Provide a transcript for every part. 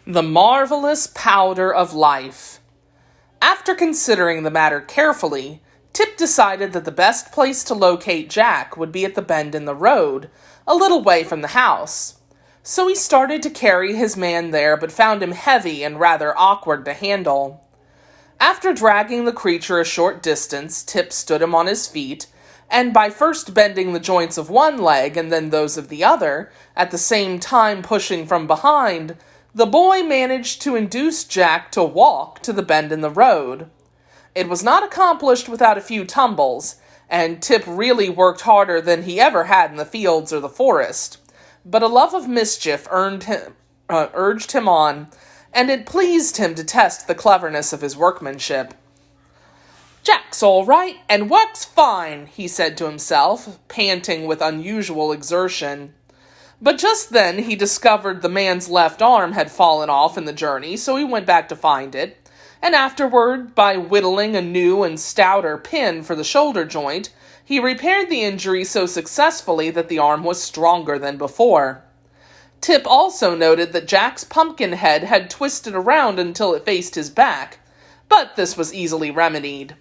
The marvelous powder of life. After considering the matter carefully, Tip decided that the best place to locate Jack would be at the bend in the road, a little way from the house. So he started to carry his man there, but found him heavy and rather awkward to handle. After dragging the creature a short distance, Tip stood him on his feet, and by first bending the joints of one leg and then those of the other, at the same time pushing from behind, the boy managed to induce Jack to walk to the bend in the road. It was not accomplished without a few tumbles, and Tip really worked harder than he ever had in the fields or the forest. But a love of mischief urged him on, and it pleased him to test the cleverness of his workmanship. "Jack's all right, and works fine," he said to himself, panting with unusual exertion. But just then he discovered the man's left arm had fallen off in the journey, so he went back to find it, and afterward, by whittling a new and stouter pin for the shoulder joint, he repaired the injury so successfully that the arm was stronger than before. Tip also noted that Jack's pumpkin head had twisted around until it faced his back, but this was easily remedied.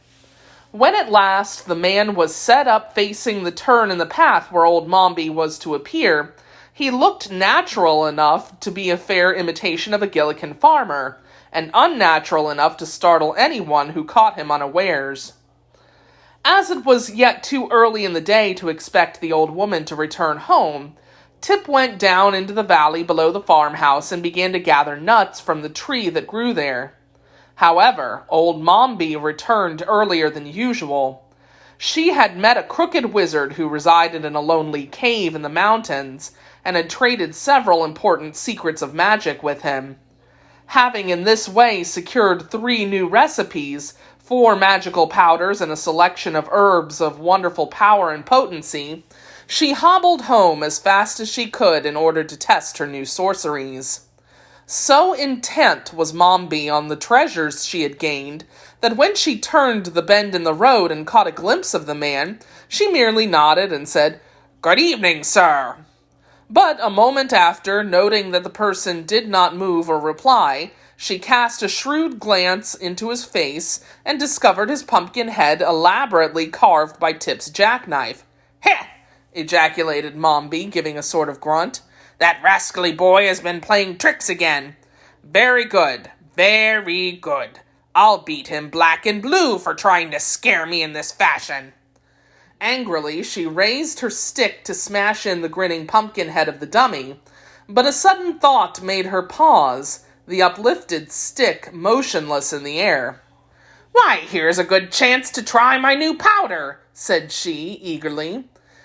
When at last the man was set up facing the turn in the path where old Mombi was to appear, he looked natural enough to be a fair imitation of a Gillikin farmer, and unnatural enough to startle anyone who caught him unawares. As it was yet too early in the day to expect the old woman to return home, Tip went down into the valley below the farmhouse and began to gather nuts from the tree that grew there. However, old Mombi returned earlier than usual. She had met a crooked wizard who resided in a lonely cave in the mountains, and had traded several important secrets of magic with him. Having in this way secured 3 new recipes, 4 magical powders, and a selection of herbs of wonderful power and potency, she hobbled home as fast as she could in order to test her new sorceries. So intent was Mombi on the treasures she had gained, that when she turned the bend in the road and caught a glimpse of the man, she merely nodded and said, "Good evening, sir." But a moment after, noting that the person did not move or reply, she cast a shrewd glance into his face and discovered his pumpkin head elaborately carved by Tip's jackknife. "Heh!" ejaculated Mombi, giving a sort of grunt. "That rascally boy has been playing tricks again. Very good, very good. I'll beat him black and blue for trying to scare me in this fashion." Angrily, she raised her stick to smash in the grinning pumpkin head of the dummy, but a sudden thought made her pause, the uplifted stick motionless in the air. "Why, here's a good chance to try my new powder," said she, eagerly,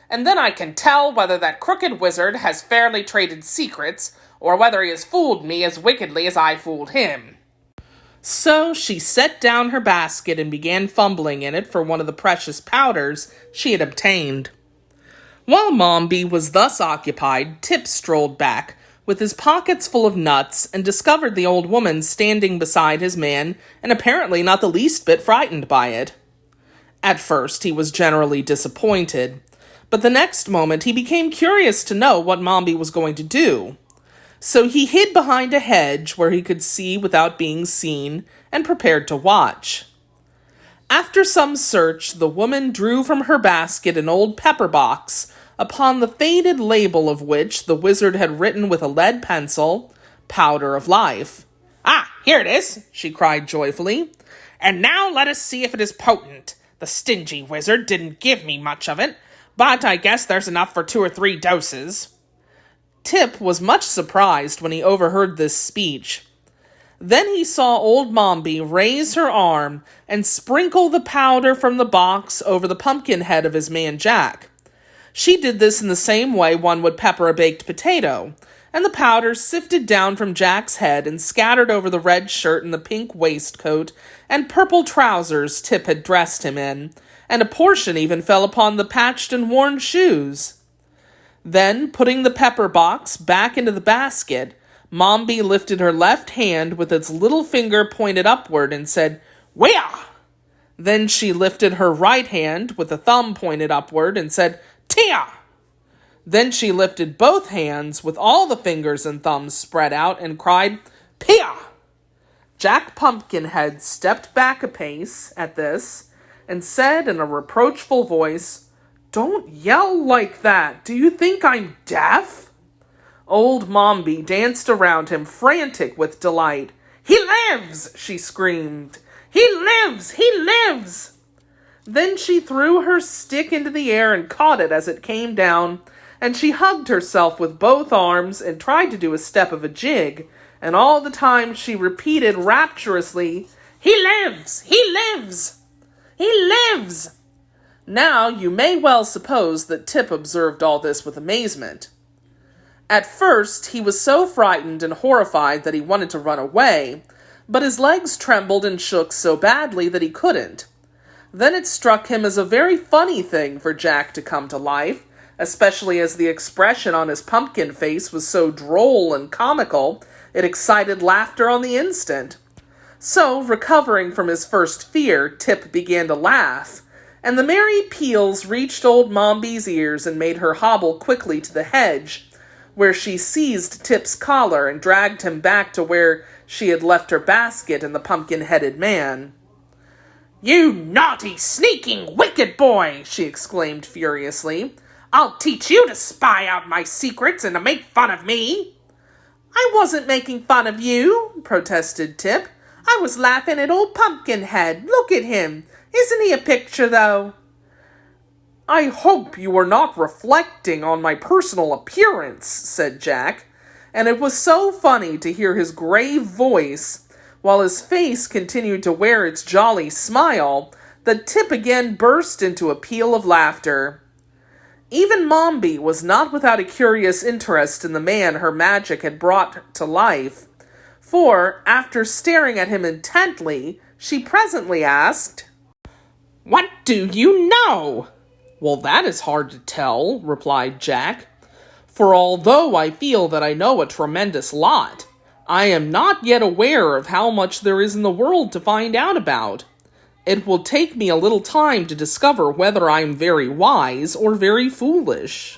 "and then I can tell whether that crooked wizard has fairly traded secrets, or whether he has fooled me as wickedly as I fooled him." So she set down her basket and began fumbling in it for one of the precious powders she had obtained. While Mombi was thus occupied, Tip strolled back, with his pockets full of nuts, and discovered the old woman standing beside his man, and apparently not the least bit frightened by it. At first he was generally disappointed, but the next moment he became curious to know what Mombi was going to do. So he hid behind a hedge where he could see without being seen, and prepared to watch. After some search, the woman drew from her basket an old pepper box, upon the faded label of which the wizard had written with a lead pencil, "Powder of Life." "Ah, here it is," she cried joyfully. "And now let us see if it is potent. The stingy wizard didn't give me much of it, but I guess there's enough for 2 or 3 doses. Tip was much surprised when he overheard this speech. Then he saw old Mombi raise her arm and sprinkle the powder from the box over the pumpkin head of his man Jack. She did this in the same way one would pepper a baked potato, and the powder sifted down from Jack's head and scattered over the red shirt and the pink waistcoat and purple trousers Tip had dressed him in, and a portion even fell upon the patched and worn shoes. Then, putting the pepper box back into the basket, Mombi lifted her left hand with its little finger pointed upward and said, "Wea!" Then she lifted her right hand with the thumb pointed upward and said, "Tia!" Then she lifted both hands with all the fingers and thumbs spread out and cried, Pia! Jack Pumpkinhead stepped back a pace at this and said in a reproachful voice, "Don't yell like that. Do you think I'm deaf?" Old Mombi danced around him, frantic with delight. "He lives!" she screamed. "He lives! He lives!" Then she threw her stick into the air and caught it as it came down, and she hugged herself with both arms and tried to do a step of a jig, and all the time she repeated rapturously, "He lives! He lives! He lives!" Now you may well suppose that Tip observed all this with amazement. At first, he was so frightened and horrified that he wanted to run away, but his legs trembled and shook so badly that he couldn't. Then it struck him as a very funny thing for Jack to come to life, especially as the expression on his pumpkin face was so droll and comical, it excited laughter on the instant. So, recovering from his first fear, Tip began to laugh, and the merry peals reached old Mombi's ears and made her hobble quickly to the hedge, where she seized Tip's collar and dragged him back to where she had left her basket and the pumpkin-headed man. "You naughty, sneaking, wicked boy!" she exclaimed furiously. "I'll teach you to spy out my secrets and to make fun of me!" "I wasn't making fun of you," protested Tip. "I was laughing at old Pumpkinhead. Look at him. Isn't he a picture, though?" "I hope you were not reflecting on my personal appearance," said Jack, and it was so funny to hear his grave voice while his face continued to wear its jolly smile that Tip again burst into a peal of laughter. Even Mombi was not without a curious interest in the man her magic had brought to life, for, after staring at him intently, she presently asked, "What do you know?" "Well, that is hard to tell," replied Jack, "for although I feel that I know a tremendous lot, I am not yet aware of how much there is in the world to find out about. It will take me a little time to discover whether I am very wise or very foolish."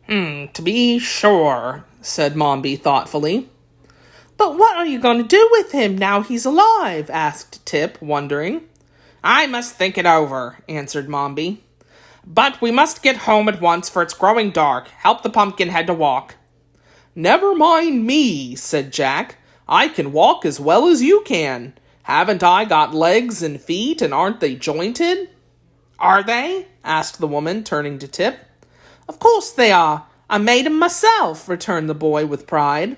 To be sure," said Mombi thoughtfully. "But what are you going to do with him now he's alive?" asked Tip, wondering. "I must think it over," answered Mombi. "But we must get home at once, for it's growing dark. Help the Pumpkinhead to walk." "Never mind me," said Jack. "I can walk as well as you can. Haven't I got legs and feet, and aren't they jointed?" "Are they?" asked the woman, turning to Tip. "Of course they are. I made 'em myself," returned the boy with pride.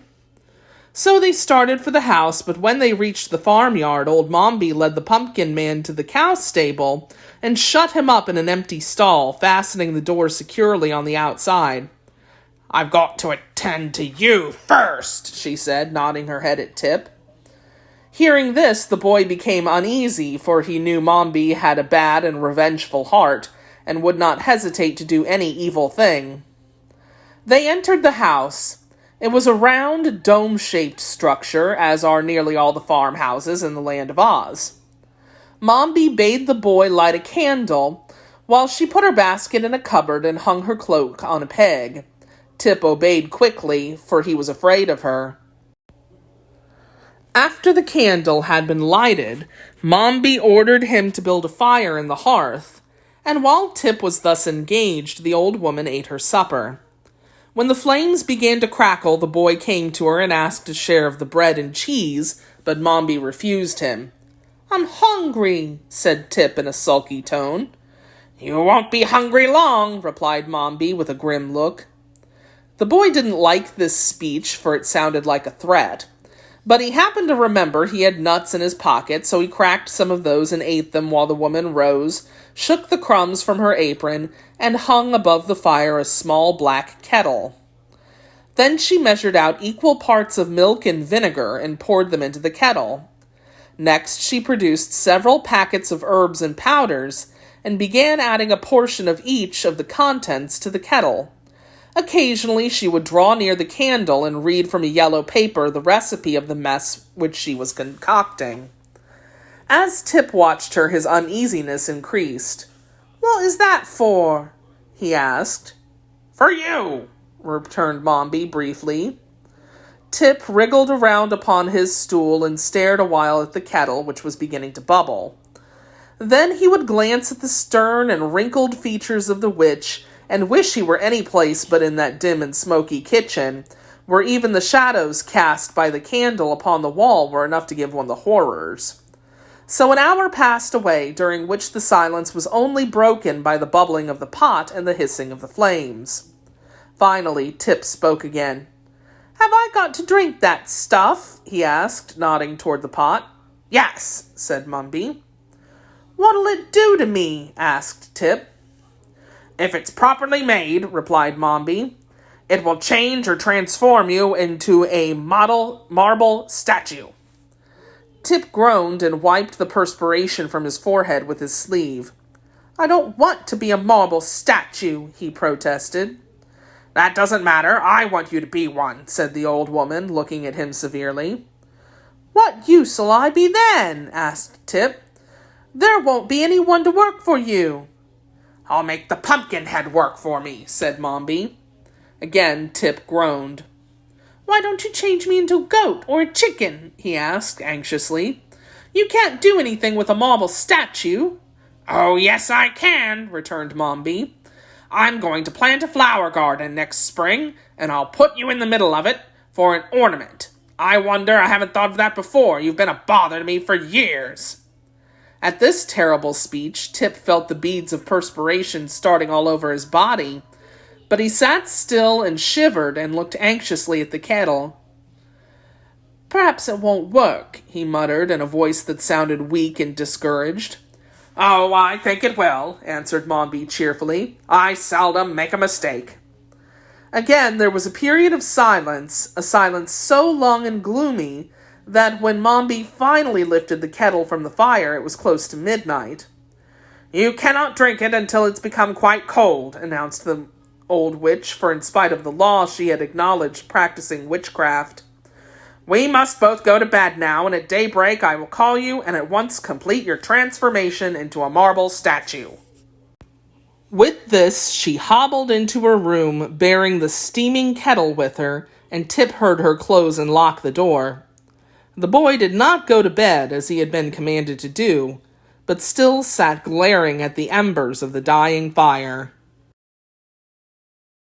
So they started for the house, but when they reached the farmyard, old Mombi led the pumpkin man to the cow stable and shut him up in an empty stall, fastening the door securely on the outside. "I've got to attend to you first," she said, nodding her head at Tip. Hearing this, the boy became uneasy, for he knew Mombi had a bad and revengeful heart, and would not hesitate to do any evil thing. They entered the house. It was a round, dome-shaped structure, as are nearly all the farmhouses in the land of Oz. Mombi bade the boy light a candle, while she put her basket in a cupboard and hung her cloak on a peg. Tip obeyed quickly, for he was afraid of her. After the candle had been lighted, Mombi ordered him to build a fire in the hearth, and while Tip was thus engaged, the old woman ate her supper. When the flames began to crackle, the boy came to her and asked a share of the bread and cheese, but Mombi refused him. "I'm hungry," said Tip in a sulky tone. "You won't be hungry long," replied Mombi with a grim look. The boy didn't like this speech, for it sounded like a threat. But he happened to remember he had nuts in his pocket, so he cracked some of those and ate them while the woman rose, shook the crumbs from her apron, and hung above the fire a small black kettle. Then she measured out equal parts of milk and vinegar and poured them into the kettle. Next she produced several packets of herbs and powders, and began adding a portion of each of the contents to the kettle. Occasionally she would draw near the candle and read from a yellow paper the recipe of the mess which she was concocting. As Tip watched her, his uneasiness increased. "What is that for?" he asked. "For you," returned Mombi briefly. Tip wriggled around upon his stool and stared a while at the kettle, which was beginning to bubble. Then he would glance at the stern and wrinkled features of the witch and wish he were any place but in that dim and smoky kitchen, where even the shadows cast by the candle upon the wall were enough to give one the horrors. So an hour passed away, during which the silence was only broken by the bubbling of the pot and the hissing of the flames. Finally, Tip spoke again. "Have I got to drink that stuff?" he asked, nodding toward the pot. "Yes," said Mumby. "What'll it do to me?" asked Tip. "If it's properly made," replied Mombi, "it will change or transform you into a model marble statue." Tip groaned and wiped the perspiration from his forehead with his sleeve. "I don't want to be a marble statue," he protested. "That doesn't matter. I want you to be one," said the old woman, looking at him severely. "What use'll I be then?" asked Tip. "There won't be any one to work for you." "I'll make the pumpkin head work for me," said Mombi. Again Tip groaned. "Why don't you change me into a goat or a chicken?" he asked anxiously. "You can't do anything with a marble statue." "Oh, yes, I can," returned Mombi. "I'm going to plant a flower garden next spring, and I'll put you in the middle of it for an ornament. I wonder I haven't thought of that before. You've been a bother to me for years." At this terrible speech, Tip felt the beads of perspiration starting all over his body, but he sat still and shivered and looked anxiously at the kettle. "Perhaps it won't work," he muttered in a voice that sounded weak and discouraged. "Oh, I think it will," answered Mombi cheerfully. "I seldom make a mistake." Again there was a period of silence, a silence so long and gloomy that when Mombi finally lifted the kettle from the fire, it was close to midnight. "You cannot drink it until it's become quite cold," announced the old witch, for in spite of the law she had acknowledged practicing witchcraft. "We must both go to bed now, and at daybreak I will call you and at once complete your transformation into a marble statue." With this, she hobbled into her room, bearing the steaming kettle with her, and Tip heard her close and lock the door. The boy did not go to bed, as he had been commanded to do, but still sat glaring at the embers of the dying fire.